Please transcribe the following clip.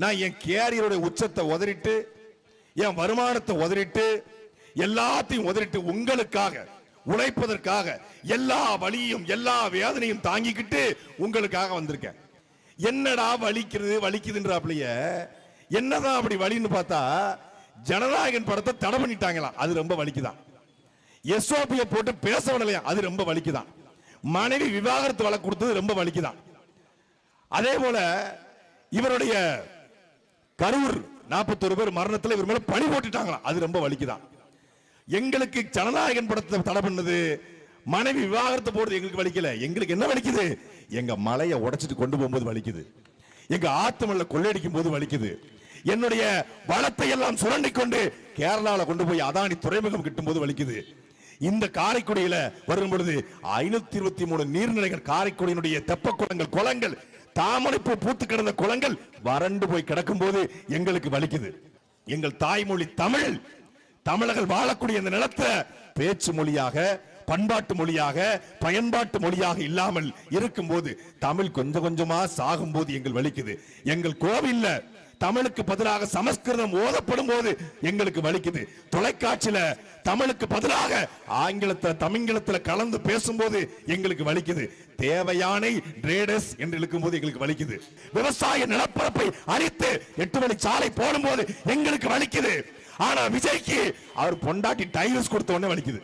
நான் என் கேரியரோட உச்சத்தை உதறிட்டு, என் வருமானத்தை உதறிட்டு, எல்லாத்தையும் உதறிட்டு உங்களுக்காக உழைப்பதற்காக எல்லா வலியும் எல்லா வேதனையும் தாங்கிக்கிட்டு உங்களுக்காக வந்திருக்கேன். என்னடா வலிக்கிறது வலிக்குதுன்றாப்லைய, என்னதான் அப்படி வலின்னு பார்த்தா, ஜனநாயகன் படத்தை தடை பண்ணிட்டாங்களாம், அது ரொம்ப வலிக்குதான். எஸ்ஓபியை போட்டு பேச விடலையா, அது ரொம்ப வலிக்குதான். மனைவி விவாகரத்து வழக்கு கொடுத்தது ரொம்ப வலிக்குதான். அதே போல இவருடைய கரூர் 41 பேர் மரணத்தில் இவர் மேல பழி போட்டுட்டாங்களா, அது ரொம்ப வலிக்குதான். எங்களுக்கு ஜனநாயகன் படத்தை தடை பண்ணது, மனைவி விவாகரத்து போடுறது எங்களுக்கு வலிக்கல. எங்களுக்கு என்ன வலிக்குது? எங்க மலையை உடைச்சிட்டு கொண்டு போகும்போது வலிக்குது, எங்க ஆத்துமல்ல கொள்ளையடிக்கும் போது வலிக்குது, என்னுடைய வளத்தை எல்லாம் சுரண்டி கொண்டு கேரளால கொண்டு போய் அதானி துறைமுகம் கிட்டும் போது வலிக்குது. இந்த காரைக்குடியில வரும் பொழுது 523 நீர்நிலைகள், காரைக்குடியினுடைய தெப்ப குளங்கள், குளங்கள், தாமரைப்பூ பூத்து கிடந்த குளங்கள் வறண்டு போய் கிடக்கும் போது எங்களுக்கு வலிக்குது. எங்கள் தாய்மொழி தமிழ், தமிழர்கள் வாழக்கூடிய இந்த நிலத்தை பேச்சு மொழியாக, பண்பாட்டு மொழியாக, பயன்பாட்டு மொழியாக இல்லாமல் இருக்கும் போது, தமிழ் கொஞ்சம் கொஞ்சமா சாகும் போது எங்கள் வலிக்குது. எங்கள் கோவில்ல தமிழுக்கு பதிலாக சமஸ்கிருதம் ஓதப்படும் போது எங்களுக்கு வலிக்குது. தொலைக்காட்சியில தமிழுக்கு பதிலாக ஆங்கிலத்தை தமிழ்ல கலந்து பேசும்போது எங்களுக்கு வலிக்குது. தேவையானை டிரேடர்ஸ் என்று இழுக்கும் போது எங்களுக்கு வலிக்குது. விவசாய நிலப்பரப்பை அழித்து 8 வழி சாலை போடும் போது எங்களுக்கு வலிக்குது. ஆனா விஜய்க்கு அவர் பொண்டாட்டி டைவர்ஸ் கொடுத்த உடனே வலிக்குது.